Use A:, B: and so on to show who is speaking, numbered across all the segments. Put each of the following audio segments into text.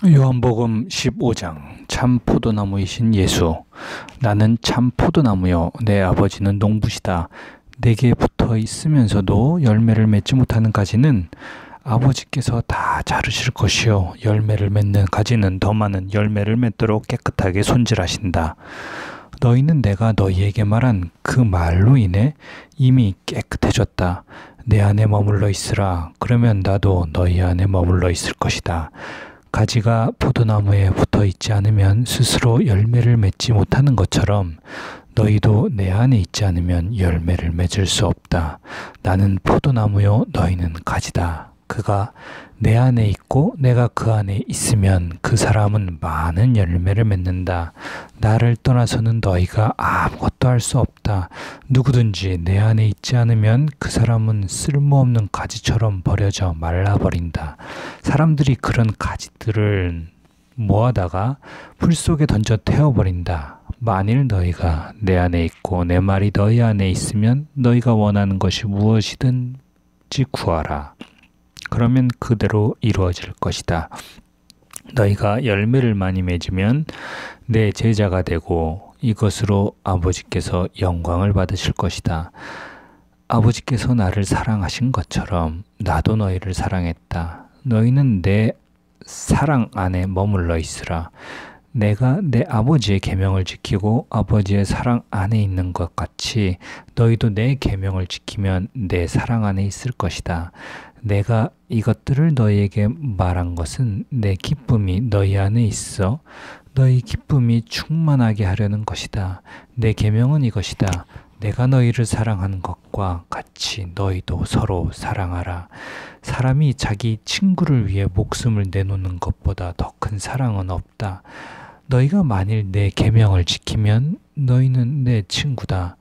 A: 요한복음 15장 참 포도나무이신 예수. 나는 참 포도나무요 내 아버지는 농부시다. 내게 붙어 있으면서도 열매를 맺지 못하는 가지는 아버지께서 다 자르실 것이요 열매를 맺는 가지는 더 많은 열매를 맺도록 깨끗하게 손질하신다. 너희는 내가 너희에게 말한 그 말로 인해 이미 깨끗해졌다. 내 안에 머물러 있으라. 그러면 나도 너희 안에 머물러 있을 것이다. 가지가 포도나무에 붙어 있지 않으면 스스로 열매를 맺지 못하는 것처럼 너희도 내 안에 있지 않으면 열매를 맺을 수 없다. 나는 포도나무요 너희는 가지다. 그가 내 안에 있고 내가 그 안에 있으면 그 사람은 많은 열매를 맺는다. 나를 떠나서는 너희가 아무것도 할 수 없다. 누구든지 내 안에 있지 않으면 그 사람은 쓸모없는 가지처럼 버려져 말라버린다. 사람들이 그런 가지들을 모아다가 불 속에 던져 태워버린다. 만일 너희가 내 안에 있고 내 말이 너희 안에 있으면 너희가 원하는 것이 무엇이든지 구하라. 그러면 그대로 이루어질 것이다. 너희가 열매를 많이 맺으면 내 제자가 되고 이것으로 아버지께서 영광을 받으실 것이다. 아버지께서 나를 사랑하신 것처럼 나도 너희를 사랑했다. 너희는 내 사랑 안에 머물러 있으라. 내가 내 아버지의 계명을 지키고 아버지의 사랑 안에 있는 것 같이 너희도 내 계명을 지키면 내 사랑 안에 있을 것이다. 내가 이것들을 너희에게 말한 것은 내 기쁨이 너희 안에 있어 너희 기쁨이 충만하게 하려는 것이다. 내 계명은 이것이다. 내가 너희를 사랑하는 것과 같이 너희도 서로 사랑하라. 사람이 자기 친구를 위해 목숨을 내놓는 것보다 더 큰 사랑은 없다. 너희가 만일 내 계명을 지키면 너희는 내 친구다.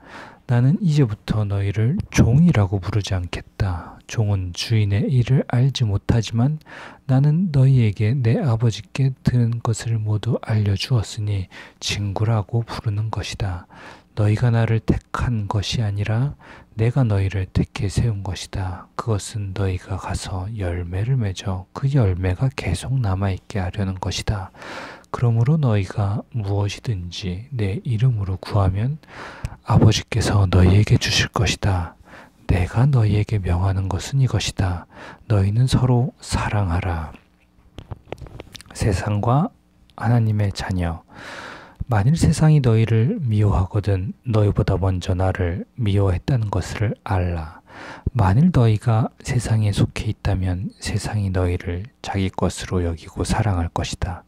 A: 나는 이제부터 너희를 종이라고 부르지 않겠다. 종은 주인의 일을 알지 못하지만 나는 너희에게 내 아버지께 들은 것을 모두 알려주었으니 친구라고 부르는 것이다. 너희가 나를 택한 것이 아니라 내가 너희를 택해 세운 것이다. 그것은 너희가 가서 열매를 맺어 그 열매가 계속 남아있게 하려는 것이다. 그러므로 너희가 무엇이든지 내 이름으로 구하면 아버지께서 너희에게 주실 것이다. 내가 너희에게 명하는 것은 이것이다. 너희는 서로 사랑하라. 세상과 하나님의 자녀. 만일 세상이 너희를 미워하거든 너희보다 먼저 나를 미워했다는 것을 알라. 만일 너희가 세상에 속해 있다면 세상이 너희를 자기 것으로 여기고 사랑할 것이다.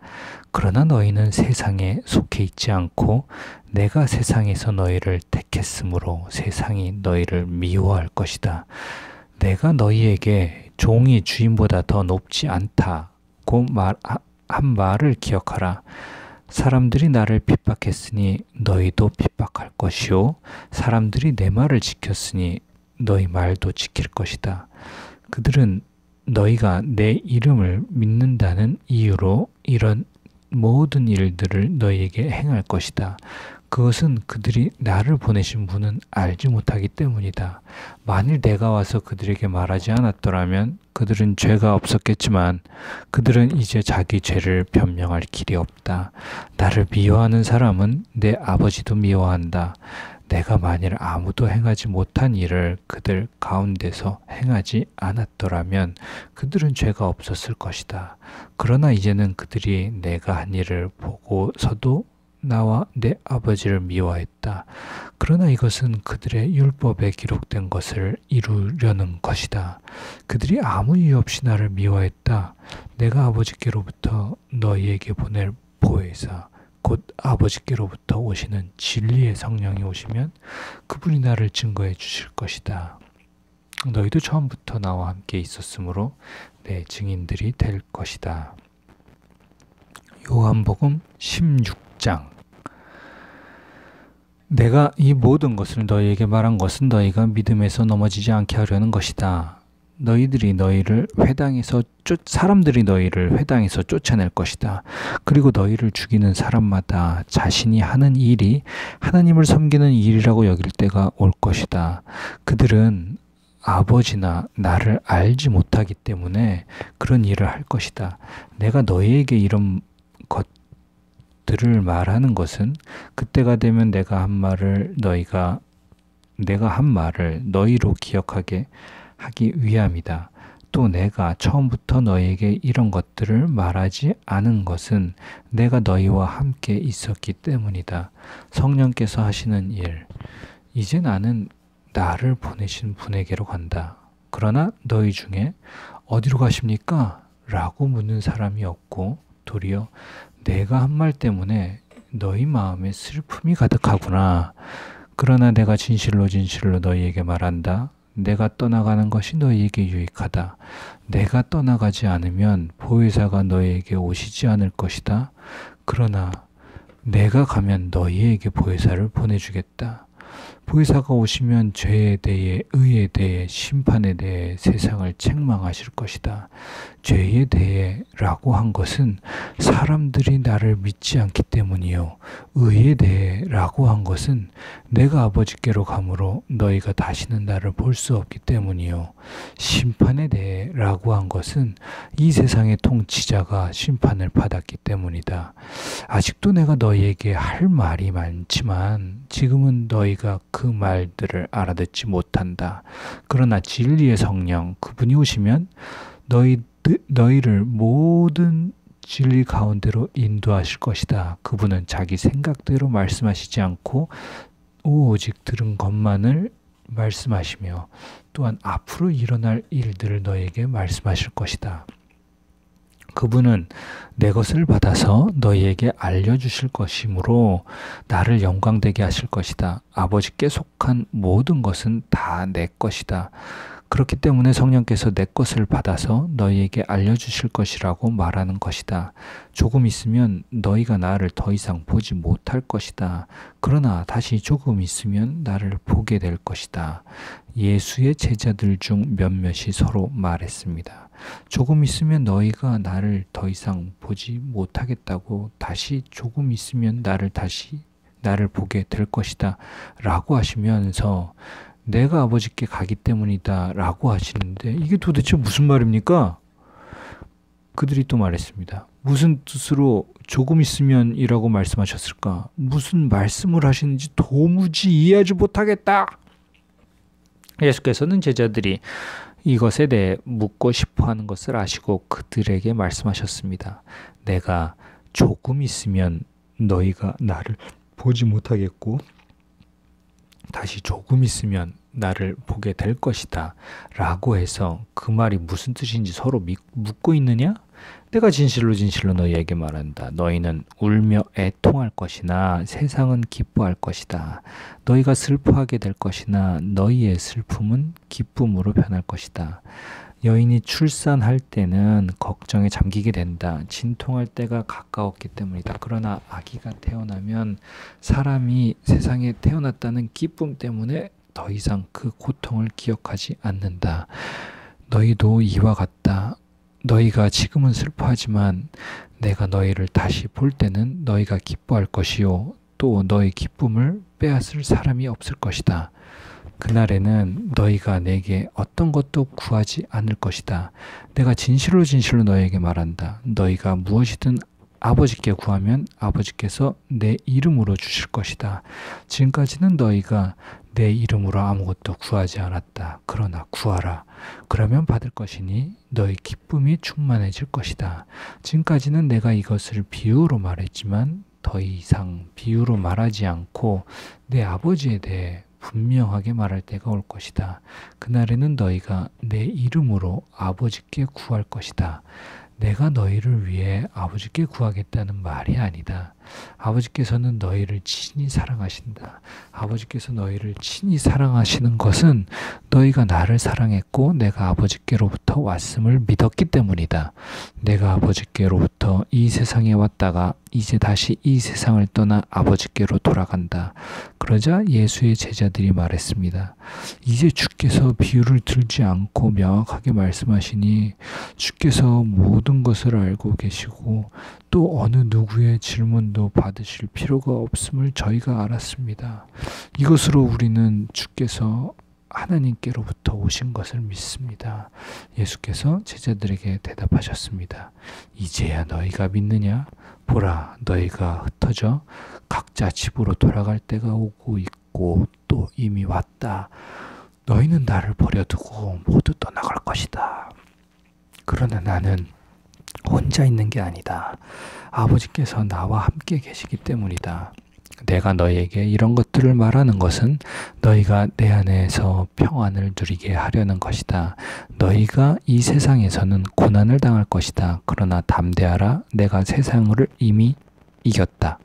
A: 그러나 너희는 세상에 속해 있지 않고 내가 세상에서 너희를 택했으므로 세상이 너희를 미워할 것이다. 내가 너희에게 종이 주인보다 더 높지 않다고 한 말을 기억하라. 사람들이 나를 핍박했으니 너희도 핍박할 것이요 사람들이 내 말을 지켰으니 너희 말도 지킬 것이다. 그들은 너희가 내 이름을 믿는다는 이유로 이런 모든 일들을 너희에게 행할 것이다. 그것은 그들이 나를 보내신 분은 알지 못하기 때문이다. 만일 내가 와서 그들에게 말하지 않았더라면 그들은 죄가 없었겠지만 그들은 이제 자기 죄를 변명할 길이 없다. 나를 미워하는 사람은 내 아버지도 미워한다. 내가 만일 아무도 행하지 못한 일을 그들 가운데서 행하지 않았더라면 그들은 죄가 없었을 것이다. 그러나 이제는 그들이 내가 한 일을 보고서도 나와 내 아버지를 미워했다. 그러나 이것은 그들의 율법에 기록된 것을 이루려는 것이다. 그들이 아무 이유 없이 나를 미워했다. 내가 아버지께로부터 너희에게 보낼 보혜사 곧 아버지께로부터 오시는 진리의 성령이 오시면 그분이 나를 증거해 주실 것이다. 너희도 처음부터 나와 함께 있었으므로 내 증인들이 될 것이다. 요한복음 16장. 내가 이 모든 것을 너희에게 말한 것은 너희가 믿음에서 넘어지지 않게 하려는 것이다. 사람들이 너희를 회당에서 쫓아낼 것이다. 그리고 너희를 죽이는 사람마다 자신이 하는 일이 하나님을 섬기는 일이라고 여길 때가 올 것이다. 그들은 아버지나 나를 알지 못하기 때문에 그런 일을 할 것이다. 내가 너희에게 이런 것들을 말하는 것은 그때가 되면 내가 한 말을 너희로 기억하게 하기 위함이다. 또 내가 처음부터 너희에게 이런 것들을 말하지 않은 것은 내가 너희와 함께 있었기 때문이다. 성령께서 하시는 일. 이제 나는 나를 보내신 분에게로 간다. 그러나 너희 중에 어디로 가십니까? 라고 묻는 사람이 없고 도리어 내가 한 말 때문에 너희 마음에 슬픔이 가득하구나. 그러나 내가 진실로 너희에게 말한다. 내가 떠나가는 것이 너희에게 유익하다. 내가 떠나가지 않으면 보혜사가 너희에게 오시지 않을 것이다. 그러나 내가 가면 너희에게 보혜사를 보내주겠다. 보혜사가 오시면 죄에 대해, 의에 대해, 심판에 대해 세상을 책망하실 것이다. 죄에 대해 라고 한 것은 사람들이 나를 믿지 않기 때문이요. 의에 대해 라고 한 것은 내가 아버지께로 가므로 너희가 다시는 나를 볼 수 없기 때문이요. 심판에 대해 라고 한 것은 이 세상의 통치자가 심판을 받았기 때문이다. 아직도 내가 너희에게 할 말이 많지만 지금은 너희가 그 말들을 알아듣지 못한다. 그러나 진리의 성령, 그분이 오시면 너희를 모든 진리 가운데로 인도하실 것이다. 그분은 자기 생각대로 말씀하시지 않고 오직 들은 것만을 말씀하시며 또한 앞으로 일어날 일들을 너희에게 말씀하실 것이다. 그분은 내 것을 받아서 너희에게 알려주실 것이므로 나를 영광되게 하실 것이다. 아버지께 속한 모든 것은 다 내 것이다. 그렇기 때문에 성령께서 내 것을 받아서 너희에게 알려주실 것이라고 말하는 것이다. 조금 있으면 너희가 나를 더 이상 보지 못할 것이다. 그러나 다시 조금 있으면 나를 보게 될 것이다. 예수의 제자들 중 몇몇이 서로 말했습니다. 조금 있으면 너희가 나를 더 이상 보지 못하겠다고, 다시 조금 있으면 나를 보게 될 것이다 라고 하시면서 내가 아버지께 가기 때문이다 라고 하시는데 이게 도대체 무슨 말입니까? 그들이 또 말했습니다. 무슨 뜻으로 조금 있으면 이라고 말씀하셨을까? 무슨 말씀을 하시는지 도무지 이해하지 못하겠다. 예수께서는 제자들이 이것에 대해 묻고 싶어하는 것을 아시고 그들에게 말씀하셨습니다. 내가 조금 있으면 너희가 나를 보지 못하겠고 다시 조금 있으면 나를 보게 될 것이다 라고 해서 그 말이 무슨 뜻인지 서로 묻고 있느냐? 내가 진실로 너희에게 말한다. 너희는 울며 애통할 것이나 세상은 기뻐할 것이다. 너희가 슬퍼하게 될 것이나 너희의 슬픔은 기쁨으로 변할 것이다. 여인이 출산할 때는 걱정에 잠기게 된다. 진통할 때가 가까웠기 때문이다. 그러나 아기가 태어나면 사람이 세상에 태어났다는 기쁨 때문에 더 이상 그 고통을 기억하지 않는다. 너희도 이와 같다. 너희가 지금은 슬퍼하지만 내가 너희를 다시 볼 때는 너희가 기뻐할 것이요. 또 너희 기쁨을 빼앗을 사람이 없을 것이다. 그날에는 너희가 내게 어떤 것도 구하지 않을 것이다. 내가 진실로 너희에게 말한다. 너희가 무엇이든 아버지께 구하면 아버지께서 내 이름으로 주실 것이다. 지금까지는 너희가 내 이름으로 아무것도 구하지 않았다. 그러나 구하라. 그러면 받을 것이니 너희 기쁨이 충만해질 것이다. 지금까지는 내가 이것을 비유로 말했지만 더 이상 비유로 말하지 않고 내 아버지에 대해 분명하게 말할 때가 올 것이다. 그날에는 너희가 내 이름으로 아버지께 구할 것이다. 내가 너희를 위해 아버지께 구하겠다는 말이 아니다. 아버지께서는 너희를 친히 사랑하신다. 아버지께서 너희를 친히 사랑하시는 것은 너희가 나를 사랑했고 내가 아버지께로부터 왔음을 믿었기 때문이다. 내가 아버지께로부터 이 세상에 왔다가 이제 다시 이 세상을 떠나 아버지께로 돌아간다. 그러자 예수의 제자들이 말했습니다. 이제 주께서 비유를 들지 않고 명확하게 말씀하시니 주께서 모든 것을 알고 계시고 또 어느 누구의 질문도 받으실 필요가 없음을 저희가 알았습니다. 이것으로 우리는 주께서 하나님께로부터 오신 것을 믿습니다. 예수께서 제자들에게 대답하셨습니다. 이제야 너희가 믿느냐? 보라, 너희가 흩어져 각자 집으로 돌아갈 때가 오고 있고 또 이미 왔다. 너희는 나를 버려두고 모두 떠나갈 것이다. 그러나 나는 혼자 있는 게 아니다. 아버지께서 나와 함께 계시기 때문이다. 내가 너희에게 이런 것들을 말하는 것은 너희가 내 안에서 평안을 누리게 하려는 것이다. 너희가 이 세상에서는 고난을 당할 것이다. 그러나 담대하라. 내가 세상을 이미 이겼다.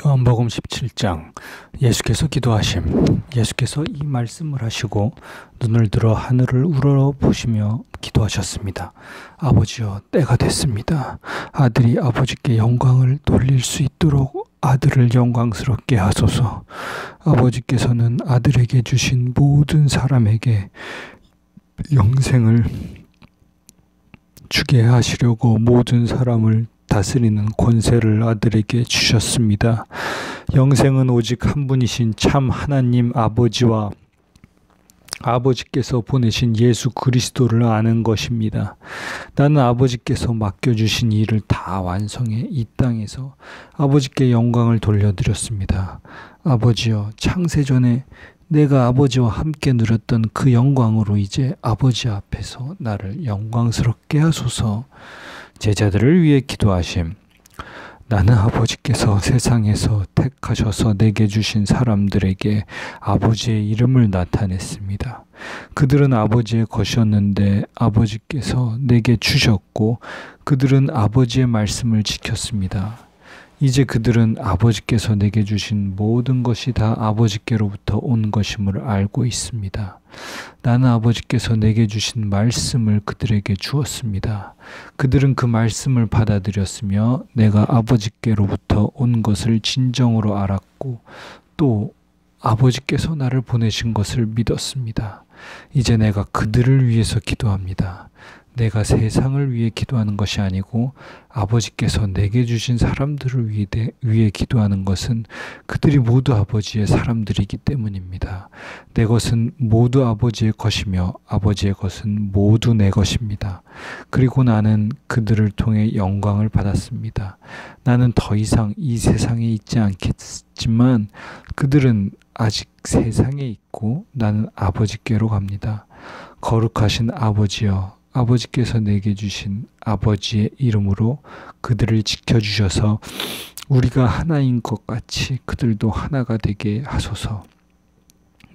A: 요한복음 17장. 예수께서 기도하심. 예수께서 이 말씀을 하시고 눈을 들어 하늘을 우러러보시며 기도하셨습니다. 아버지여, 때가 됐습니다. 아들이 아버지께 영광을 돌릴 수 있도록 아들을 영광스럽게 하소서. 아버지께서는 아들에게 주신 모든 사람에게 영생을 주게 하시려고 모든 사람을 다스리는 권세를 아들에게 주셨습니다. 영생은 오직 한 분이신 참 하나님 아버지와 아버지께서 보내신 예수 그리스도를 아는 것입니다. 나는 아버지께서 맡겨주신 일을 다 완성해 이 땅에서 아버지께 영광을 돌려드렸습니다. 아버지여, 창세전에 내가 아버지와 함께 누렸던 그 영광으로 이제 아버지 앞에서 나를 영광스럽게 하소서. 제자들을 위해 기도하심. 나는 아버지께서 세상에서 택하셔서 내게 주신 사람들에게 아버지의 이름을 나타냈습니다. 그들은 아버지의 것이었는데 아버지께서 내게 주셨고 그들은 아버지의 말씀을 지켰습니다. 이제 그들은 아버지께서 내게 주신 모든 것이 다 아버지께로부터 온 것임을 알고 있습니다. 나는 아버지께서 내게 주신 말씀을 그들에게 주었습니다. 그들은 그 말씀을 받아들였으며 내가 아버지께로부터 온 것을 진정으로 알았고 또 아버지께서 나를 보내신 것을 믿었습니다. 이제 내가 그들을 위해서 기도합니다. 내가 세상을 위해 기도하는 것이 아니고 아버지께서 내게 주신 사람들을 위해 기도하는 것은 그들이 모두 아버지의 사람들이기 때문입니다. 내 것은 모두 아버지의 것이며 아버지의 것은 모두 내 것입니다. 그리고 나는 그들을 통해 영광을 받았습니다. 나는 더 이상 이 세상에 있지 않겠지만 그들은 아직 세상에 있고 나는 아버지께로 갑니다. 거룩하신 아버지여, 아버지께서 내게 주신 아버지의 이름으로 그들을 지켜주셔서 우리가 하나인 것 같이 그들도 하나가 되게 하소서.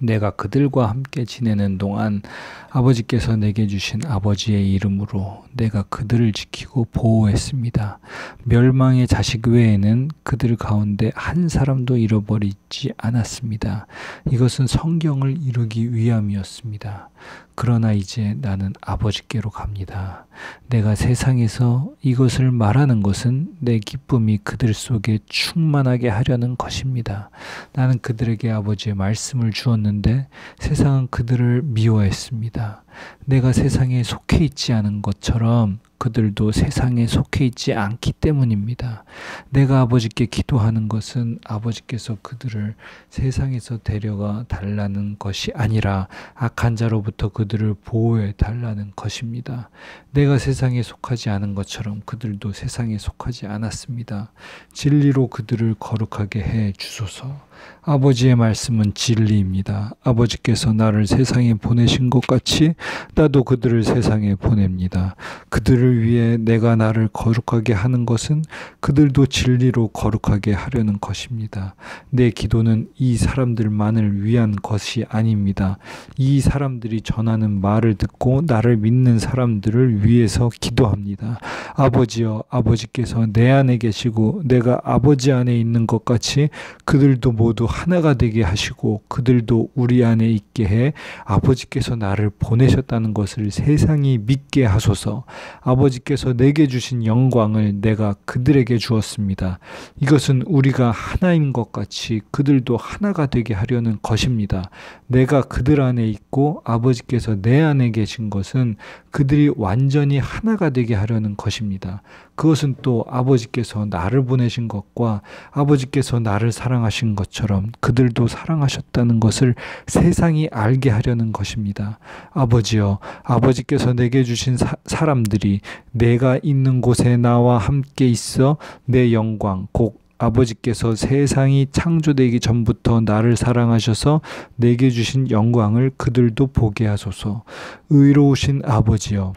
A: 내가 그들과 함께 지내는 동안 아버지께서 내게 주신 아버지의 이름으로 내가 그들을 지키고 보호했습니다. 멸망의 자식 외에는 그들 가운데 한 사람도 잃어버리지 않았습니다. 이것은 성경을 이루기 위함이었습니다. 그러나 이제 나는 아버지께로 갑니다. 내가 세상에서 이것을 말하는 것은 내 기쁨이 그들 속에 충만하게 하려는 것입니다. 나는 그들에게 아버지의 말씀을 주었는데 세상은 그들을 미워했습니다. 내가 세상에 속해 있지 않은 것처럼 그들도 세상에 속해 있지 않기 때문입니다. 내가 아버지께 기도하는 것은 아버지께서 그들을 세상에서 데려가 달라는 것이 아니라 악한 자로부터 그들을 보호해 달라는 것입니다. 내가 세상에 속하지 않은 것처럼 그들도 세상에 속하지 않았습니다. 진리로 그들을 거룩하게 해 주소서. 아버지의 말씀은 진리입니다. 아버지께서 나를 세상에 보내신 것 같이 나도 그들을 세상에 보냅니다. 그들을 위해 내가 나를 거룩하게 하는 것은 그들도 진리로 거룩하게 하려는 것입니다. 내 기도는 이 사람들만을 위한 것이 아닙니다. 이 사람들이 전하는 말을 듣고 나를 믿는 사람들을 위해서 기도합니다. 아버지여, 아버지께서 내 안에 계시고 내가 아버지 안에 있는 것 같이 그들도 모두 하나가 되게 하시고 그들도 우리 안에 있게 해 아버지께서 나를 보내셨다는 것을 세상이 믿게 하소서. 아버지께서 내게 주신 영광을 내가 그들에게 주었습니다. 이것은 우리가 하나인 것 같이 그들도 하나가 되게 하려는 것입니다. 내가 그들 안에 있고 아버지께서 내 안에 계신 것은 그들이 완전히 하나가 되게 하려는 것입니다. 것입니다. 그것은 또 아버지께서 나를 보내신 것과 아버지께서 나를 사랑하신 것처럼 그들도 사랑하셨다는 것을 세상이 알게 하려는 것입니다. 아버지여, 아버지께서 내게 주신 사람들이 내가 있는 곳에 나와 함께 있어 내 영광, 곧 아버지께서 세상이 창조되기 전부터 나를 사랑하셔서 내게 주신 영광을 그들도 보게 하소서. 의로우신 아버지여,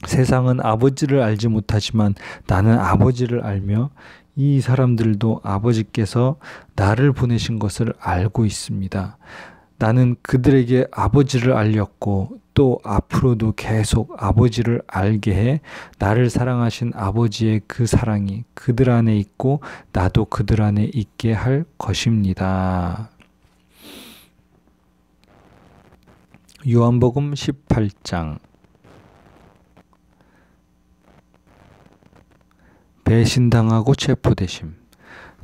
A: 세상은 아버지를 알지 못하지만 나는 아버지를 알며 이 사람들도 아버지께서 나를 보내신 것을 알고 있습니다. 나는 그들에게 아버지를 알렸고 또 앞으로도 계속 아버지를 알게 해 나를 사랑하신 아버지의 그 사랑이 그들 안에 있고 나도 그들 안에 있게 할 것입니다. 요한복음 18장. 배신당하고 체포되심.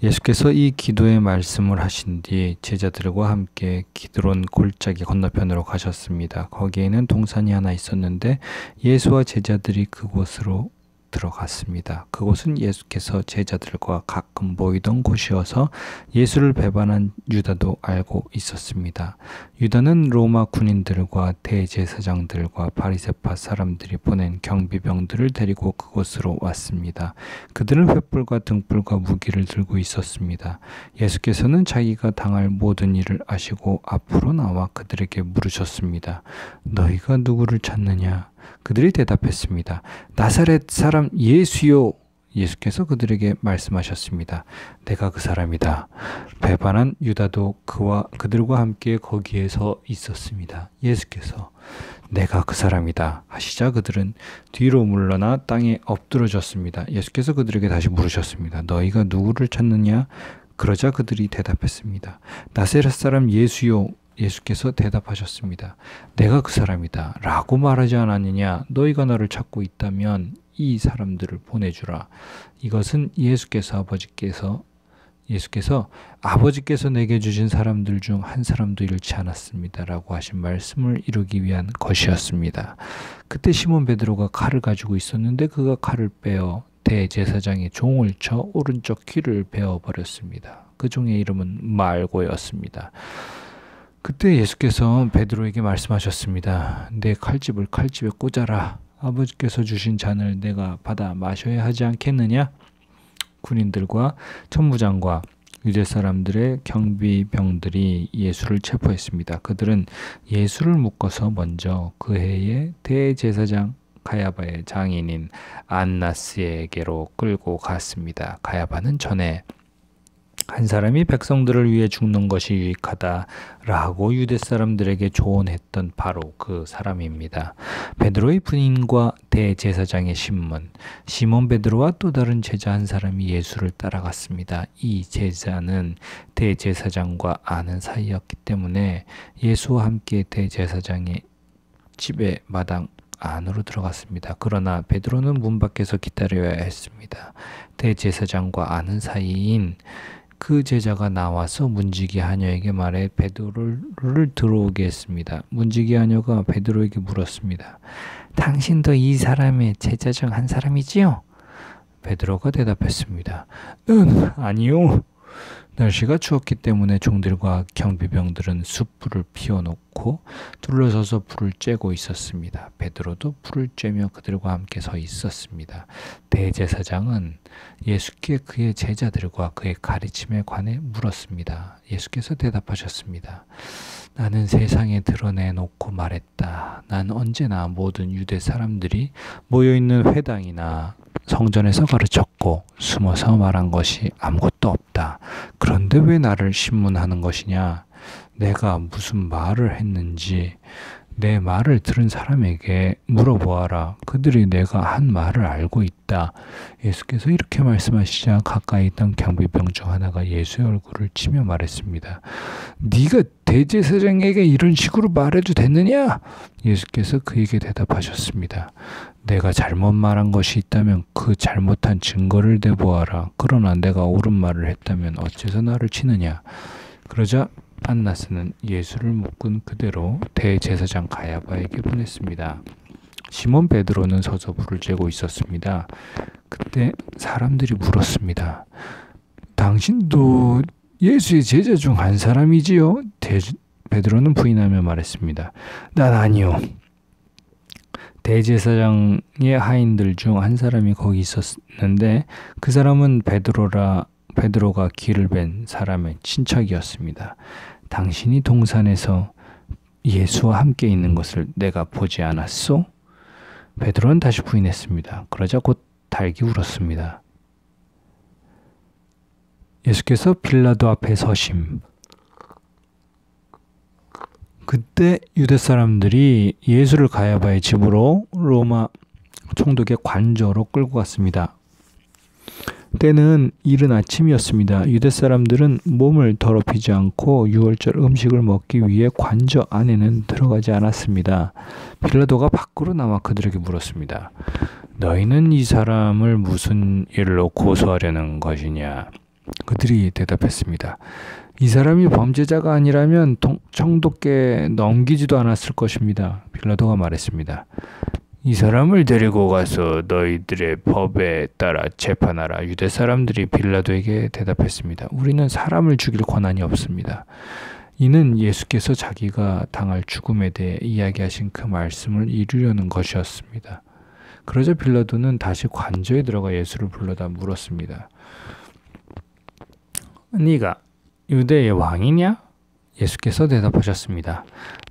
A: 예수께서 이 기도의 말씀을 하신 뒤 제자들과 함께 기드론 골짜기 건너편으로 가셨습니다. 거기에는 동산이 하나 있었는데 예수와 제자들이 그곳으로 들어갔습니다. 그곳은 예수께서 제자들과 가끔 모이던 곳이어서 예수를 배반한 유다도 알고 있었습니다. 유다는 로마 군인들과 대제사장들과 바리새파 사람들이 보낸 경비병들을 데리고 그곳으로 왔습니다. 그들은 횃불과 등불과 무기를 들고 있었습니다. 예수께서는 자기가 당할 모든 일을 아시고 앞으로 나와 그들에게 물으셨습니다. 너희가 누구를 찾느냐? 그들이 대답했습니다. 나사렛 사람 예수요. 예수께서 그들에게 말씀하셨습니다. 내가 그 사람이다. 배반한 유다도 그들과 함께 거기에 서 있었습니다. 예수께서 내가 그 사람이다 하시자 그들은 뒤로 물러나 땅에 엎드러졌습니다. 예수께서 그들에게 다시 물으셨습니다. 너희가 누구를 찾느냐? 그러자 그들이 대답했습니다. 나사렛 사람 예수요. 예수께서 대답하셨습니다. 내가 그 사람이다 라고 말하지 않았느냐? 너희가 나를 찾고 있다면 이 사람들을 보내주라. 이것은 예수께서 아버지께서 내게 주신 사람들 중 한 사람도 잃지 않았습니다 라고 하신 말씀을 이루기 위한 것이었습니다. 그때 시몬 베드로가 칼을 가지고 있었는데 그가 칼을 빼어 대제사장의 종을 쳐 오른쪽 귀를 베어버렸습니다. 그 종의 이름은 말고였습니다. 그때 예수께서 베드로에게 말씀하셨습니다. 내 칼집을 칼집에 꽂아라. 아버지께서 주신 잔을 내가 받아 마셔야 하지 않겠느냐? 군인들과 천부장과 유대 사람들의 경비병들이 예수를 체포했습니다. 그들은 예수를 묶어서 먼저 그 해의 대제사장 가야바의 장인인 안나스에게로 끌고 갔습니다. 가야바는 전에 한 사람이 백성들을 위해 죽는 것이 유익하다라고 유대 사람들에게 조언했던 바로 그 사람입니다. 베드로의 부인과 대제사장의 신문, 시몬 베드로와 또 다른 제자 한 사람이 예수를 따라갔습니다. 이 제자는 대제사장과 아는 사이였기 때문에 예수와 함께 대제사장의 집의 마당 안으로 들어갔습니다. 그러나 베드로는 문 밖에서 기다려야 했습니다. 대제사장과 아는 사이인 그 제자가 나와서 문지기 하녀에게 말해 베드로를 들어오게 했습니다. 문지기 하녀가 베드로에게 물었습니다. 당신도 이 사람의 제자 중 한 사람이지요? 베드로가 대답했습니다. 아니요. 날씨가 추웠기 때문에 종들과 경비병들은 숯불을 피워놓고 둘러서서 불을 쬐고 있었습니다. 베드로도 불을 쬐며 그들과 함께 서 있었습니다. 대제사장은 예수께 그의 제자들과 그의 가르침에 관해 물었습니다. 예수께서 대답하셨습니다. 나는 세상에 드러내놓고 말했다. 난 언제나 모든 유대 사람들이 모여있는 회당이나 성전에서 가르쳤고 숨어서 말한 것이 아무것도 없다. 그런데 왜 나를 신문하는 것이냐? 내가 무슨 말을 했는지 내 말을 들은 사람에게 물어보아라. 그들이 내가 한 말을 알고 있다. 예수께서 이렇게 말씀하시자 가까이 있던 경비병 중 하나가 예수의 얼굴을 치며 말했습니다. 네가 대제사장에게 이런 식으로 말해도 됐느냐? 예수께서 그에게 대답하셨습니다. 내가 잘못 말한 것이 있다면 그 잘못한 증거를 대보아라. 그러나 내가 옳은 말을 했다면 어째서 나를 치느냐? 그러자 안나스는 예수를 묶은 그대로 대제사장 가야바에게 보냈습니다. 시몬 베드로는 서서 불을 쬐고 있었습니다. 그때 사람들이 물었습니다. 당신도 예수의 제자 중 한 사람이지요? 베드로는 부인하며 말했습니다. 난 아니요. 대제사장의 하인들 중 한 사람이 거기 있었는데 그 사람은 베드로가 길을 뵌 사람의 친척이었습니다. 당신이 동산에서 예수와 함께 있는 것을 내가 보지 않았소? 베드로는 다시 부인했습니다. 그러자 곧 달기 울었습니다. 예수께서 빌라도 앞에 서심. 그때 유대 사람들이 예수를 가야바의 집으로 로마 총독의 관저로 끌고 갔습니다. 때는 이른 아침이었습니다. 유대 사람들은 몸을 더럽히지 않고 유월절 음식을 먹기 위해 관저 안에는 들어가지 않았습니다. 빌라도가 밖으로 나와 그들에게 물었습니다. 너희는 이 사람을 무슨 일로 고소하려는 것이냐? 그들이 대답했습니다. 이 사람이 범죄자가 아니라면 총독께 넘기지도 않았을 것입니다. 빌라도가 말했습니다. 이 사람을 데리고 가서 너희들의 법에 따라 재판하라. 유대 사람들이 빌라도에게 대답했습니다. 우리는 사람을 죽일 권한이 없습니다. 이는 예수께서 자기가 당할 죽음에 대해 이야기하신 그 말씀을 이루려는 것이었습니다. 그러자 빌라도는 다시 관저에 들어가 예수를 불러다 물었습니다. 네가 유대의 왕이냐? 예수께서 대답하셨습니다.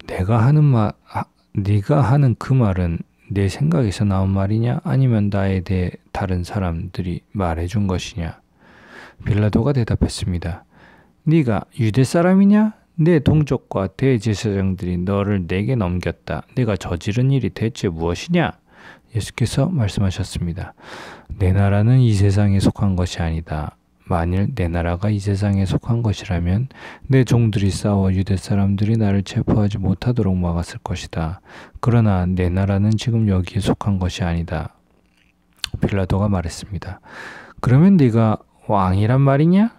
A: 네가 하는 그 말은 내 생각에서 나온 말이냐? 아니면 나에 대해 다른 사람들이 말해준 것이냐? 빌라도가 대답했습니다. 네가 유대 사람이냐? 내 동족과 대제사장들이 너를 내게 넘겼다. 네가 저지른 일이 대체 무엇이냐? 예수께서 말씀하셨습니다. 내 나라는 이 세상에 속한 것이 아니다. 만일 내 나라가 이 세상에 속한 것이라면 내 종들이 싸워 유대 사람들이 나를 체포하지 못하도록 막았을 것이다. 그러나 내 나라는 지금 여기에 속한 것이 아니다. 빌라도가 말했습니다. 그러면 네가 왕이란 말이냐?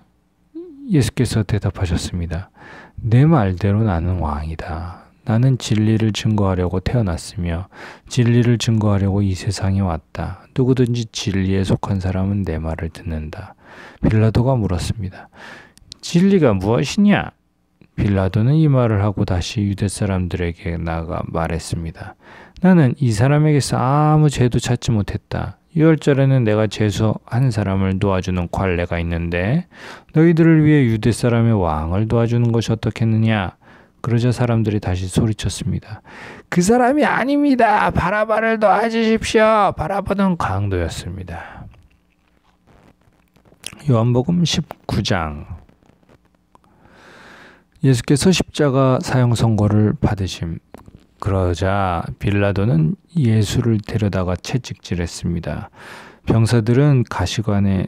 A: 예수께서 대답하셨습니다. 내 말대로 나는 왕이다. 나는 진리를 증거하려고 태어났으며 진리를 증거하려고 이 세상에 왔다. 누구든지 진리에 속한 사람은 내 말을 듣는다. 빌라도가 물었습니다. 진리가 무엇이냐? 빌라도는 이 말을 하고 다시 유대 사람들에게 나아가 말했습니다. 나는 이 사람에게서 아무 죄도 찾지 못했다. 유월절에는 내가 죄수한 사람을 도와주는 관례가 있는데 너희들을 위해 유대 사람의 왕을 도와주는 것이 어떻겠느냐? 그러자 사람들이 다시 소리쳤습니다. 그 사람이 아닙니다. 바라바를 도와주십시오. 바라바는 강도였습니다. 요한복음 19장. 예수께서 십자가 사형 선고를 받으심. 그러자 빌라도는 예수를 데려다가 채찍질했습니다. 병사들은 가시관에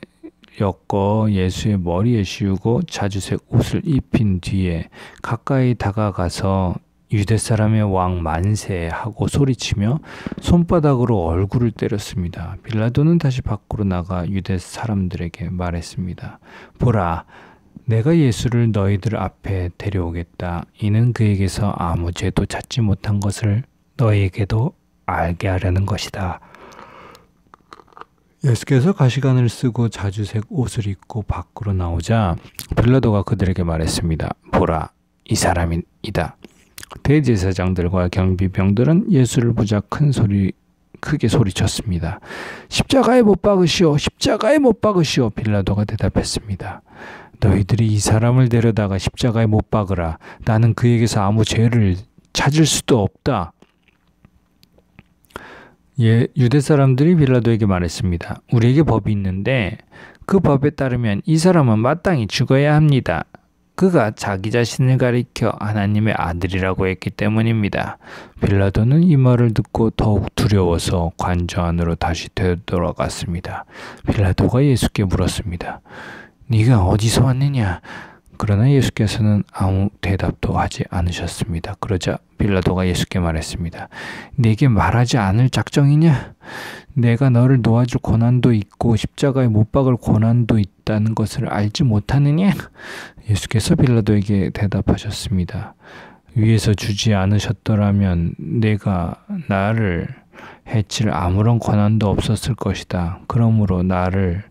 A: 엮어 예수의 머리에 씌우고 자주색 옷을 입힌 뒤에 가까이 다가가서 유대 사람의 왕 만세 하고 소리치며 손바닥으로 얼굴을 때렸습니다. 빌라도는 다시 밖으로 나가 유대 사람들에게 말했습니다. 보라, 내가 예수를 너희들 앞에 데려오겠다. 이는 그에게서 아무 죄도 찾지 못한 것을 너희에게도 알게 하려는 것이다. 예수께서 가시관을 쓰고 자주색 옷을 입고 밖으로 나오자 빌라도가 그들에게 말했습니다. 보라, 이 사람이다. 대제사장들과 경비병들은 예수를 보자 크게 소리쳤습니다. 십자가에 못 박으시오. 십자가에 못 박으시오. 빌라도가 대답했습니다. 너희들이 이 사람을 데려다가 십자가에 못 박으라. 나는 그에게서 아무 죄를 찾을 수도 없다. 유대 사람들이 빌라도에게 말했습니다. 우리에게 법이 있는데 그 법에 따르면 이 사람은 마땅히 죽어야 합니다. 그가 자기 자신을 가리켜 하나님의 아들이라고 했기 때문입니다. 빌라도는 이 말을 듣고 더욱 두려워서 관저 안으로 다시 되돌아갔습니다. 빌라도가 예수께 물었습니다. 네가 어디서 왔느냐? 그러나 예수께서는 아무 대답도 하지 않으셨습니다. 그러자 빌라도가 예수께 말했습니다. 네게 말하지 않을 작정이냐? 내가 너를 놓아줄 권한도 있고 십자가에 못 박을 권한도 있다는 것을 알지 못하느냐? 예수께서 빌라도에게 대답하셨습니다. 위에서 주지 않으셨더라면 내가 나를 해칠 아무런 권한도 없었을 것이다. 그러므로 나를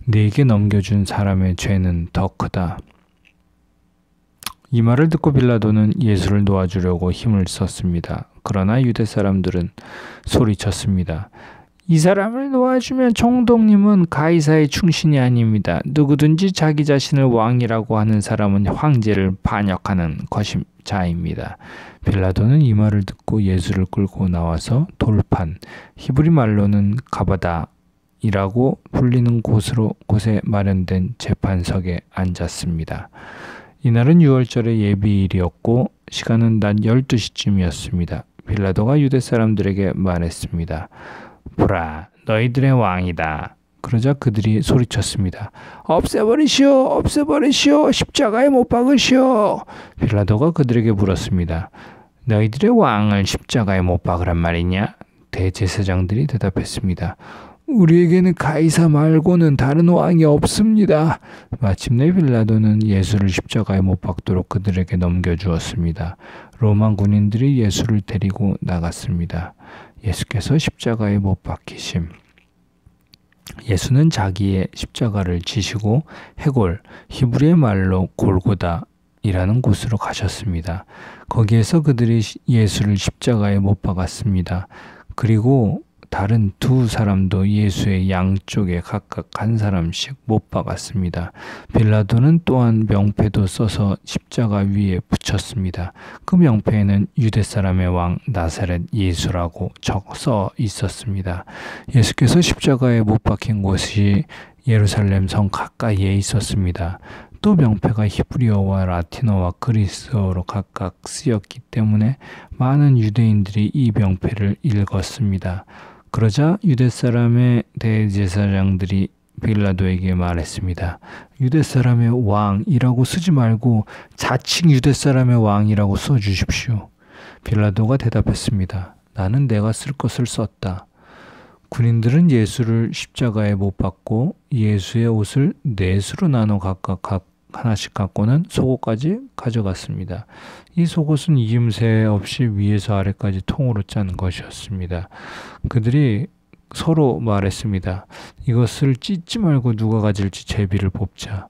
A: 네게 넘겨준 사람의 죄는 더 크다. 이 말을 듣고 빌라도는 예수를 놓아주려고 힘을 썼습니다. 그러나 유대 사람들은 소리쳤습니다. 이 사람을 놓아주면 총독님은 가이사의 충신이 아닙니다. 누구든지 자기 자신을 왕이라고 하는 사람은 황제를 반역하는 자입니다. 빌라도는 이 말을 듣고 예수를 끌고 나와서 돌판, 히브리 말로는 가바다이라고 불리는 곳에 마련된 재판석에 앉았습니다. 이날은 6월절의 예비일이었고 시간은 낮 12시쯤이었습니다. 빌라도가 유대 사람들에게 말했습니다. 보라, 너희들의 왕이다. 그러자 그들이 소리쳤습니다. 없애버리시오, 없애버리시오, 십자가에 못 박으시오. 빌라도가 그들에게 물었습니다. 너희들의 왕을 십자가에 못 박으란 말이냐? 대제사장들이 대답했습니다. 우리에게는 가이사 말고는 다른 왕이 없습니다. 마침내 빌라도는 예수를 십자가에 못 박도록 그들에게 넘겨주었습니다. 로마 군인들이 예수를 데리고 나갔습니다. 예수께서 십자가에 못 박히심. 예수는 자기의 십자가를 지시고 해골, 히브리의 말로 골고다이라는 곳으로 가셨습니다. 거기에서 그들이 예수를 십자가에 못 박았습니다. 그리고 다른 두 사람도 예수의 양쪽에 각각 한 사람씩 못 박았습니다. 빌라도는 또한 명패도 써서 십자가 위에 붙였습니다. 그 명패에는 유대 사람의 왕 나사렛 예수라고 써 있었습니다. 예수께서 십자가에 못 박힌 곳이 예루살렘 성 가까이에 있었습니다. 또 명패가 히브리어와 라틴어와 그리스어로 각각 쓰였기 때문에 많은 유대인들이 이 명패를 읽었습니다. 그러자 유대 사람의 대제사장들이 빌라도에게 말했습니다. 유대 사람의 왕이라고 쓰지 말고 자칭 유대 사람의 왕이라고 써주십시오. 빌라도가 대답했습니다. 나는 내가 쓸 것을 썼다. 군인들은 예수를 십자가에 못 박고 예수의 옷을 넷으로 나눠 각각 하나씩 갖고는 속옷까지 가져갔습니다. 이 속옷은 이음새 없이 위에서 아래까지 통으로 짠 것이었습니다. 그들이 서로 말했습니다. 이것을 찢지 말고 누가 가질지 제비를 뽑자.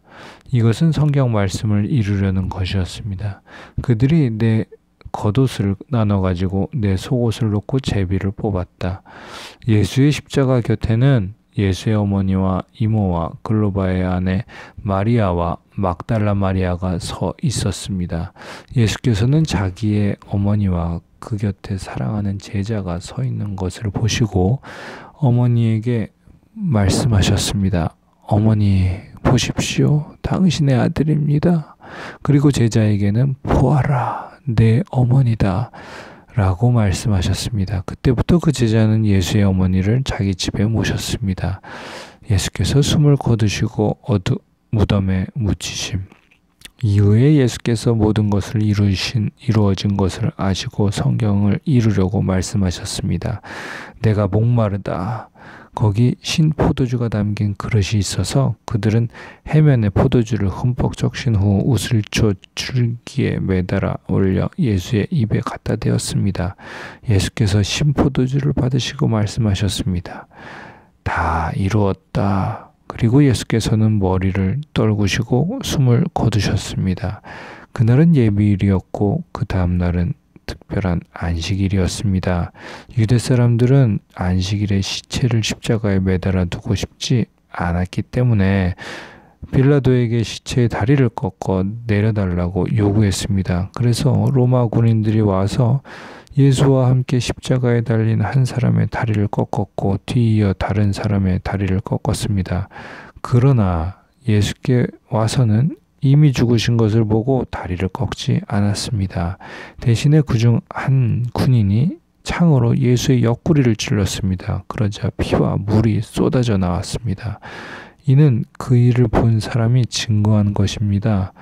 A: 이것은 성경 말씀을 이루려는 것이었습니다. 그들이 내 겉옷을 나눠가지고 내 속옷을 놓고 제비를 뽑았다. 예수의 십자가 곁에는 예수의 어머니와 이모와 글로바의 아내 마리아와 막달라 마리아가 서 있었습니다. 예수께서는 자기의 어머니와 그 곁에 사랑하는 제자가 서 있는 것을 보시고 어머니에게 말씀하셨습니다. 어머니, 보십시오. 당신의 아들입니다. 그리고 제자에게는 보아라, 내 어머니다. 라고 말씀하셨습니다. 그때부터 그 제자는 예수의 어머니를 자기 집에 모셨습니다. 예수께서 숨을 거두시고 무덤에 묻히심. 이후에 예수께서 모든 것을 이루어진 것을 아시고 성경을 이루려고 말씀하셨습니다. 내가 목마르다. 거기 신 포도주가 담긴 그릇이 있어서 그들은 해면에 포도주를 흠뻑 적신 후 우슬초 줄기에 매달아 올려 예수의 입에 갖다 대었습니다. 예수께서 신 포도주를 받으시고 말씀하셨습니다. 다 이루었다. 그리고 예수께서는 머리를 떨구시고 숨을 거두셨습니다. 그날은 예비일이었고 그 다음 날은 특별한 안식일이었습니다. 유대 사람들은 안식일에 시체를 십자가에 매달아 두고 싶지 않았기 때문에 빌라도에게 시체의 다리를 꺾어 내려달라고 요구했습니다. 그래서 로마 군인들이 와서 예수와 함께 십자가에 달린 한 사람의 다리를 꺾었고 뒤이어 다른 사람의 다리를 꺾었습니다. 그러나 예수께 와서는 이미 죽으신 것을 보고 다리를 꺾지 않았습니다. 대신에 그중 한 군인이 창으로 예수의 옆구리를 찔렀습니다. 그러자 피와 물이 쏟아져 나왔습니다. 이는 그 일을 본 사람이 증거한 것입니다.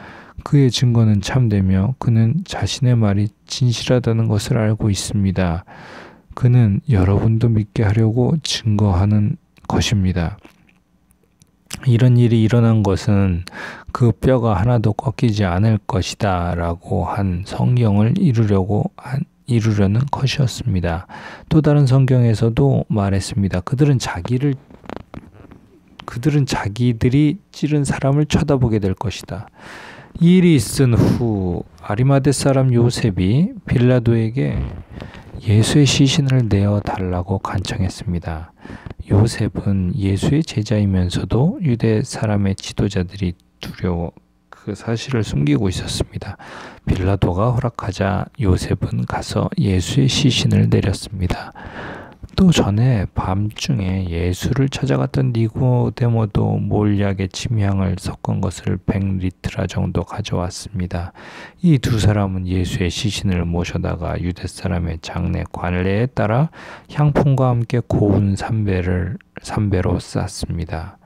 A: 그의 증거는 참되며 그는 자신의 말이 진실하다는 것을 알고 있습니다. 그는 여러분도 믿게 하려고 증거하는 것입니다. 이런 일이 일어난 것은 그 뼈가 하나도 꺾이지 않을 것이다 라고 한 성경을 이루려고 이루려는 것이었습니다. 또 다른 성경에서도 말했습니다. 그들은 자기들이 찌른 사람을 쳐다보게 될 것이다. 이 일이 있은 후 아리마대 사람 요셉이 빌라도에게 예수의 시신을 내어 달라고 간청했습니다. 요셉은 예수의 제자이면서도 유대 사람의 지도자들이 두려워 그 사실을 숨기고 있었습니다. 빌라도가 허락하자 요셉은 가서 예수의 시신을 내렸습니다. 또 전에 밤중에 예수를 찾아갔던 니고데모도 몰약에 침향을 섞은 것을 100리트라 정도 가져왔습니다. 이 두 사람은 예수의 시신을 모셔다가 유대 사람의 장례 관례에 따라 향품과 함께 고운 삼배로 쌌습니다.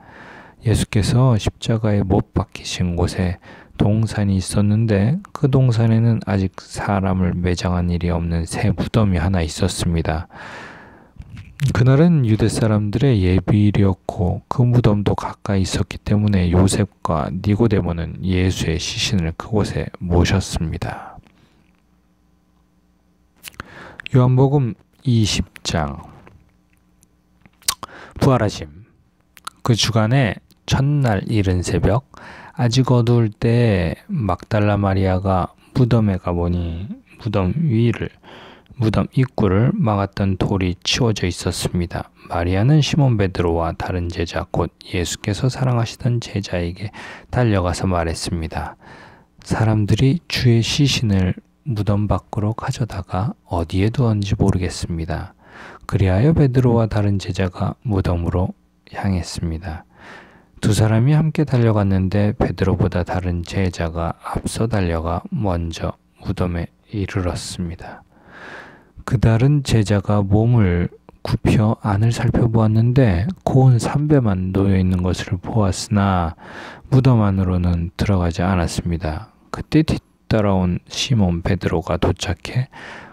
A: 예수께서 십자가에 못 박히신 곳에 동산이 있었는데 그 동산에는 아직 사람을 매장한 일이 없는 새 무덤이 하나 있었습니다. 그날은 유대 사람들의 예비일이었고 그 무덤도 가까이 있었기 때문에 요셉과 니고데모는 예수의 시신을 그곳에 모셨습니다. 요한복음 20장. 부활하심. 그 주간에 첫날 이른 새벽 아직 어두울 때 막달라 마리아가 무덤에 가보니 무덤 입구를 막았던 돌이 치워져 있었습니다. 마리아는 시몬 베드로와 다른 제자 곧 예수께서 사랑하시던 제자에게 달려가서 말했습니다. 사람들이 주의 시신을 무덤 밖으로 가져다가 어디에 두었는지 모르겠습니다. 그리하여 베드로와 다른 제자가 무덤으로 향했습니다. 두 사람이 함께 달려갔는데 베드로보다 다른 제자가 앞서 달려가 먼저 무덤에 이르렀습니다. 그 다른 제자가 몸을 굽혀 안을 살펴보았는데 고운 삼배만 놓여 있는 것을 보았으나 무덤 안으로는 들어가지 않았습니다. 그때 뒤따라온 시몬 베드로가 도착해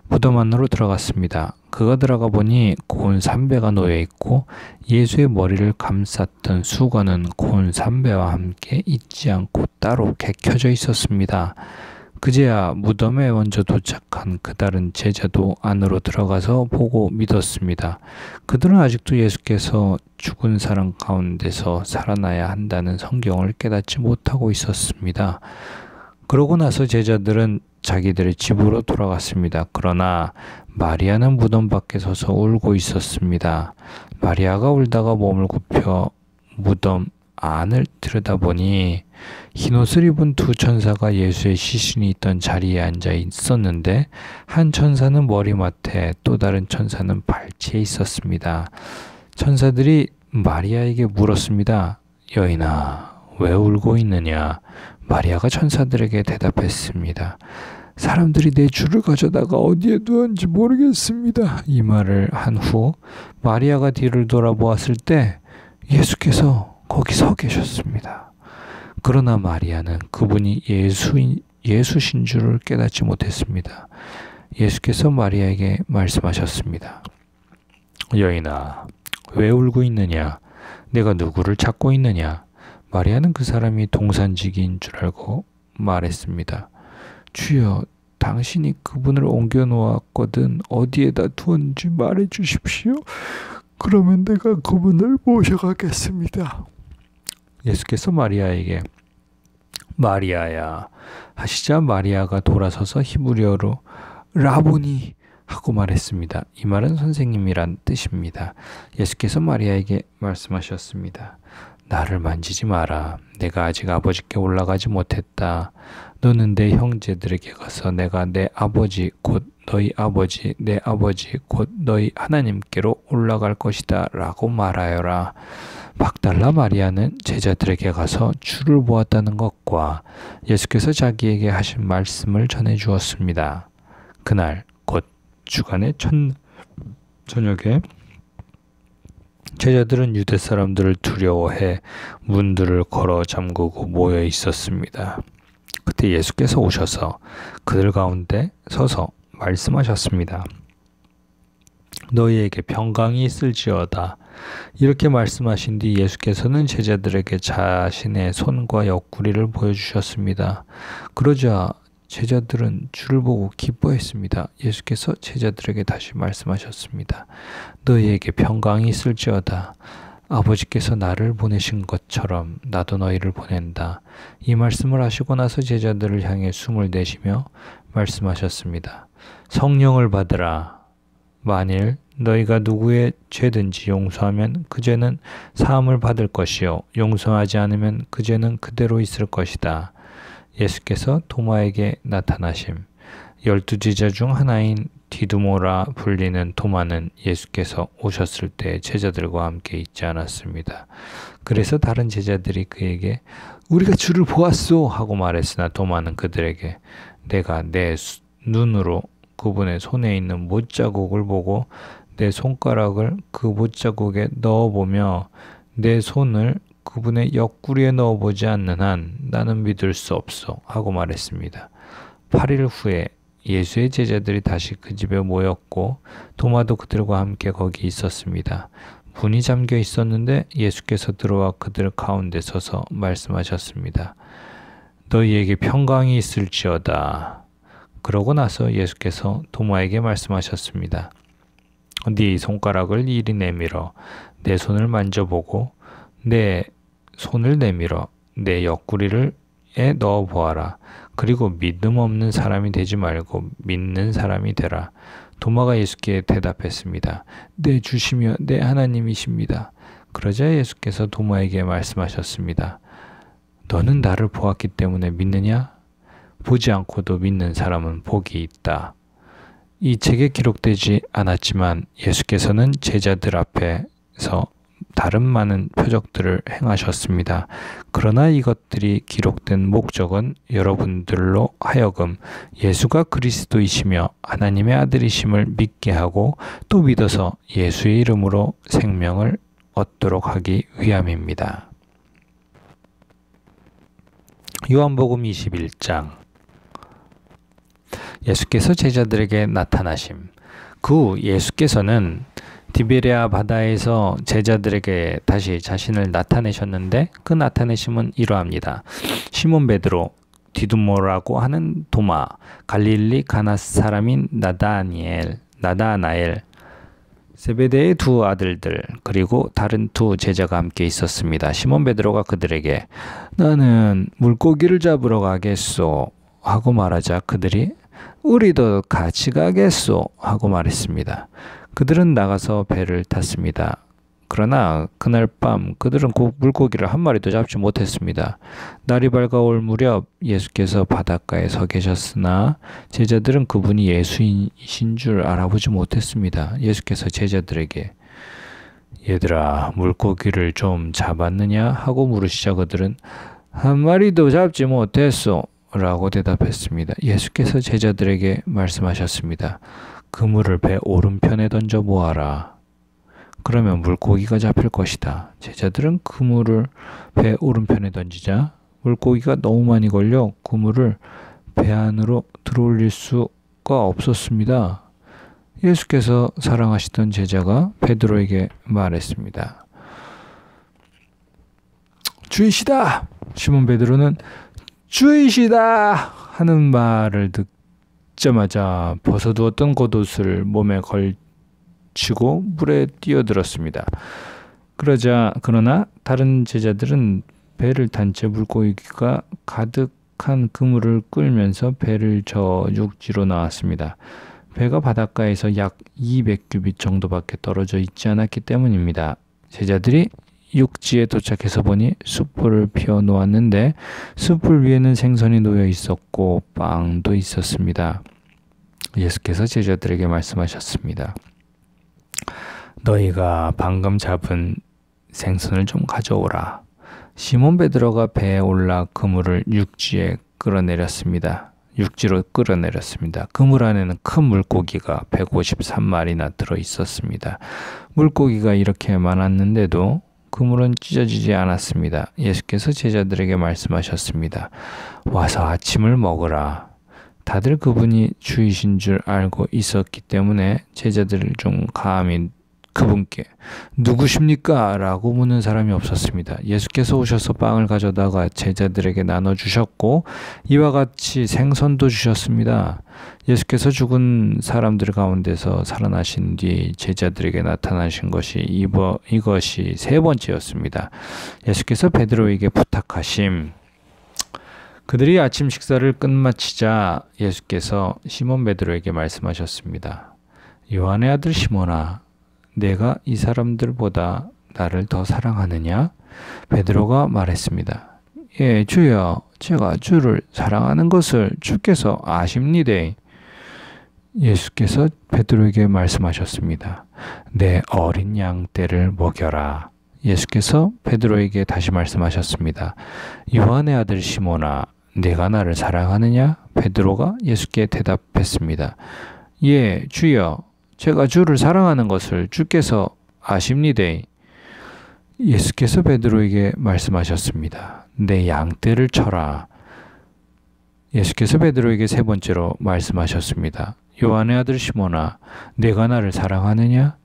A: 무덤 안으로 들어갔습니다. 그가 들어가 보니 고운 삼배가 놓여 있고 예수의 머리를 감쌌던 수건은 고운 삼배와 함께 잊지 않고 따로 개켜져 있었습니다. 그제야 무덤에 먼저 도착한 그 다른 제자도 안으로 들어가서 보고 믿었습니다. 그들은 아직도 예수께서 죽은 사람 가운데서 살아나야 한다는 성경을 깨닫지 못하고 있었습니다. 그러고 나서 제자들은 자기들의 집으로 돌아갔습니다. 그러나 마리아는 무덤 밖에 서서 울고 있었습니다. 마리아가 울다가 몸을 굽혀 무덤 안을 들여다보니 흰옷을 입은 두 천사가 예수의 시신이 있던 자리에 앉아 있었는데 한 천사는 머리맡에 또 다른 천사는 발치에 있었습니다. 천사들이 마리아에게 물었습니다. 여인아, 왜 울고 있느냐? 마리아가 천사들에게 대답했습니다. 사람들이 내 주를 가져다가 어디에 두었는지 모르겠습니다. 이 말을 한 후 마리아가 뒤를 돌아보았을 때 예수께서 거기 서 계셨습니다. 그러나 마리아는 그분이 예수신 줄을 깨닫지 못했습니다. 예수께서 마리아에게 말씀하셨습니다. 여인아, 왜 울고 있느냐? 내가 누구를 찾고 있느냐? 마리아는 그 사람이 동산지기인 줄 알고 말했습니다. 주여, 당신이 그분을 옮겨 놓았거든 어디에다 두었는지 말해 주십시오. 그러면 내가 그분을 모셔가겠습니다. 예수께서 마리아에게 마리아야 하시자 마리아가 돌아서서 히브리어로 라보니 하고 말했습니다. 이 말은 선생님이란 뜻입니다. 예수께서 마리아에게 말씀하셨습니다. 나를 만지지 마라. 내가 아직 아버지께 올라가지 못했다. 너는 내 형제들에게 가서 내가 내 아버지 곧 너희 아버지 내 아버지 곧 너희 하나님께로 올라갈 것이다 라고 말하여라. 막달라 마리아는 제자들에게 가서 주를 보았다는 것과 예수께서 자기에게 하신 말씀을 전해 주었습니다. 그날 곧 주간의 저녁에 제자들은 유대 사람들을 두려워해 문들을 걸어 잠그고 모여 있었습니다. 그때 예수께서 오셔서 그들 가운데 서서 말씀하셨습니다. 너희에게 평강이 있을지어다. 이렇게 말씀하신 뒤 예수께서는 제자들에게 자신의 손과 옆구리를 보여주셨습니다. 그러자 제자들은 주를 보고 기뻐했습니다. 예수께서 제자들에게 다시 말씀하셨습니다. 너희에게 평강이 있을지어다. 아버지께서 나를 보내신 것처럼 나도 너희를 보낸다. 이 말씀을 하시고 나서 제자들을 향해 숨을 내쉬며 말씀하셨습니다. 성령을 받으라. 만일 너희가 누구의 죄든지 용서하면 그 죄는 사함을 받을 것이요 용서하지 않으면 그 죄는 그대로 있을 것이다. 예수께서 도마에게 나타나심. 12제자 중 하나인 디두모라 불리는 도마는 예수께서 오셨을 때 제자들과 함께 있지 않았습니다. 그래서 다른 제자들이 그에게 우리가 주를 보았소 하고 말했으나 도마는 그들에게 내가 내 눈으로 그분의 손에 있는 못자국을 보고 내 손가락을 그 못자국에 넣어보며 내 손을 그분의 옆구리에 넣어보지 않는 한 나는 믿을 수 없어 하고 말했습니다. 8일 후에 예수의 제자들이 다시 그 집에 모였고 도마도 그들과 함께 거기 있었습니다. 문이 잠겨 있었는데 예수께서 들어와 그들 가운데 서서 말씀하셨습니다. 너희에게 평강이 있을지어다. 그러고 나서 예수께서 도마에게 말씀하셨습니다. 네 손가락을 이리 내밀어 내 손을 만져보고 내 손을 내밀어 내 옆구리에 넣어 보아라. 그리고 믿음 없는 사람이 되지 말고 믿는 사람이 되라. 도마가 예수께 대답했습니다. 내 주시며 내 하나님이십니다. 그러자 예수께서 도마에게 말씀하셨습니다. 너는 나를 보았기 때문에 믿느냐? 보지 않고도 믿는 사람은 복이 있다. 이 책에 기록되지 않았지만 예수께서는 제자들 앞에서 다른 많은 표적들을 행하셨습니다. 그러나 이것들이 기록된 목적은 여러분들로 하여금 예수가 그리스도이시며 하나님의 아들이심을 믿게 하고 또 믿어서 예수의 이름으로 생명을 얻도록 하기 위함입니다. 요한복음 21장. 예수께서 제자들에게 나타나심. 그 후 예수께서는 디베랴 바다에서 제자들에게 다시 자신을 나타내셨는데 그 나타내심은 이러합니다. 시몬 베드로, 디두모라고 하는 도마, 갈릴리 가나 사람인 나다나엘, 세베대의 두 아들들, 그리고 다른 두 제자가 함께 있었습니다. 시몬 베드로가 그들에게 나는 물고기를 잡으러 가겠소 하고 말하자 그들이 우리도 같이 가겠소 하고 말했습니다. 그들은 나가서 배를 탔습니다. 그러나 그날 밤 그들은 물고기를 한 마리도 잡지 못했습니다. 날이 밝아올 무렵 예수께서 바닷가에 서 계셨으나 제자들은 그분이 예수이신 줄 알아보지 못했습니다. 예수께서 제자들에게 얘들아 물고기를 좀 잡았느냐 하고 물으시자 그들은 한 마리도 잡지 못했소 라고 대답했습니다. 예수께서 제자들에게 말씀하셨습니다. 그물을 배 오른편에 던져 보아라. 그러면 물고기가 잡힐 것이다. 제자들은 그물을 배 오른편에 던지자 물고기가 너무 많이 걸려 그물을 배 안으로 들어올릴 수가 없었습니다. 예수께서 사랑하시던 제자가 베드로에게 말했습니다. 주이시다! 시몬 베드로는 주이시다! 하는 말을 듣자마자 벗어두었던 겉옷을 몸에 걸치고 물에 뛰어들었습니다. 그러나 다른 제자들은 배를 탄 채 물고기가 가득한 그물을 끌면서 배를 저 육지로 나왔습니다. 배가 바닷가에서 약 200규빗 정도밖에 떨어져 있지 않았기 때문입니다. 제자들이 육지에 도착해서 보니 숯불을 피워 놓았는데 숯불 위에는 생선이 놓여 있었고 빵도 있었습니다. 예수께서 제자들에게 말씀하셨습니다. 너희가 방금 잡은 생선을 좀 가져오라. 시몬 베드로가 배에 올라 그물을 육지로 끌어내렸습니다. 그물 안에는 큰 물고기가 153마리나 들어 있었습니다. 물고기가 이렇게 많았는데도 그물은 찢어지지 않았습니다. 예수께서 제자들에게 말씀하셨습니다. 와서 아침을 먹으라. 다들 그분이 주이신 줄 알고 있었기 때문에 제자들 중 감히 그분께 누구십니까? 라고 묻는 사람이 없었습니다. 예수께서 오셔서 빵을 가져다가 제자들에게 나눠주셨고 이와 같이 생선도 주셨습니다. 예수께서 죽은 사람들 가운데서 살아나신 뒤 제자들에게 나타나신 것이 이것이 세 번째였습니다. 예수께서 베드로에게 부탁하심. 그들이 아침 식사를 끝마치자 예수께서 시몬 베드로에게 말씀하셨습니다. 요한의 아들 시몬아, 내가 이 사람들보다 나를 더 사랑하느냐? 베드로가 말했습니다. 예, 주여, 제가 주를 사랑하는 것을 주께서 아십니다. 예수께서 베드로에게 말씀하셨습니다. 내 어린 양 떼를 먹여라. 예수께서 베드로에게 다시 말씀하셨습니다. 요한의 아들 시몬아, 내가 나를 사랑하느냐? 베드로가 예수께 대답했습니다. 예, 주여, 제가 주를 사랑하는 것을 주께서 아십니다. 예수께서 베드로에게 말씀하셨습니다. 내 양떼를 쳐라. 예수께서 베드로에게 세 번째로 말씀하셨습니다. 요한의 아들 시몬아, 내가 나를 사랑하느냐?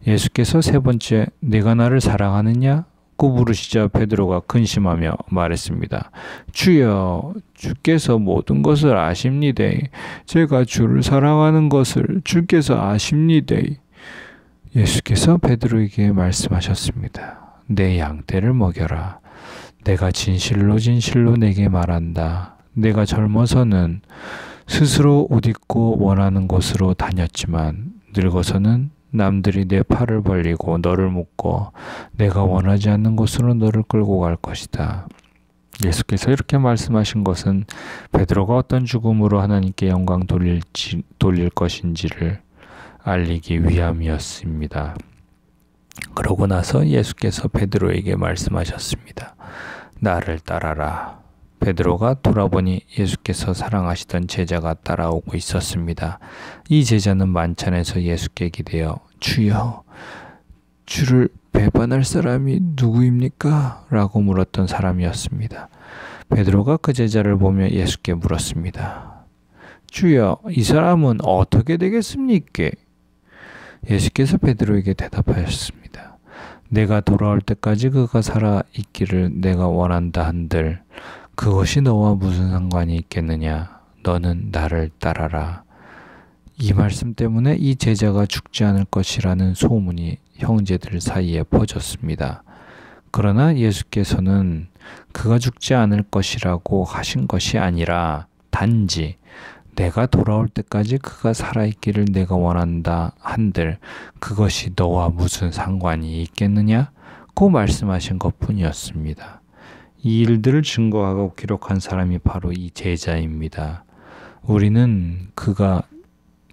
A: 예수께서 세 번째, 내가 나를 사랑하느냐? 고 물으시자 베드로가 근심하며 말했습니다. 주여, 주께서 모든 것을 아십니다. 제가 주를 사랑하는 것을 주께서 아십니다. 예수께서 베드로에게 말씀하셨습니다. 내 양떼를 먹여라. 내가 진실로 진실로 내게 말한다. 내가 젊어서는 스스로 옷 입고 원하는 곳으로 다녔지만 늙어서는 남들이 내 팔을 벌리고 너를 묶고 내가 원하지 않는 곳으로 너를 끌고 갈 것이다. 예수께서 이렇게 말씀하신 것은 베드로가 어떤 죽음으로 하나님께 영광 돌릴 것인지를 알리기 위함이었습니다. 그러고 나서 예수께서 베드로에게 말씀하셨습니다. 나를 따라라. 베드로가 돌아보니 예수께서 사랑하시던 제자가 따라오고 있었습니다. 이 제자는 만찬에서 예수께 기대어 주여, 주를 배반할 사람이 누구입니까? 라고 물었던 사람이었습니다. 베드로가 그 제자를 보며 예수께 물었습니다. 주여, 이 사람은 어떻게 되겠습니까? 예수께서 베드로에게 대답하셨습니다. 내가 돌아올 때까지 그가 살아 있기를 내가 원한다 한들 그것이 너와 무슨 상관이 있겠느냐? 너는 나를 따라라. 이 말씀 때문에 이 제자가 죽지 않을 것이라는 소문이 형제들 사이에 퍼졌습니다. 그러나 예수께서는 그가 죽지 않을 것이라고 하신 것이 아니라 단지 내가 돌아올 때까지 그가 살아있기를 내가 원한다 한들 그것이 너와 무슨 상관이 있겠느냐고 말씀하신 것뿐이었습니다. 이 일들을 증거하고 기록한 사람이 바로 이 제자입니다. 우리는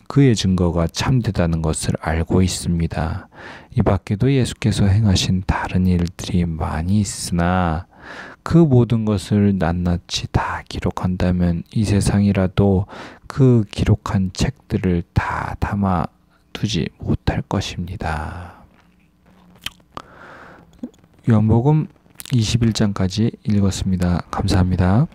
A: 그의 증거가 참되다는 것을 알고 있습니다. 이 밖에도 예수께서 행하신 다른 일들이 많이 있으나 그 모든 것을 낱낱이 다 기록한다면 이 세상이라도 그 기록한 책들을 다 담아두지 못할 것입니다. 요한복음 21장까지 읽었습니다. 감사합니다.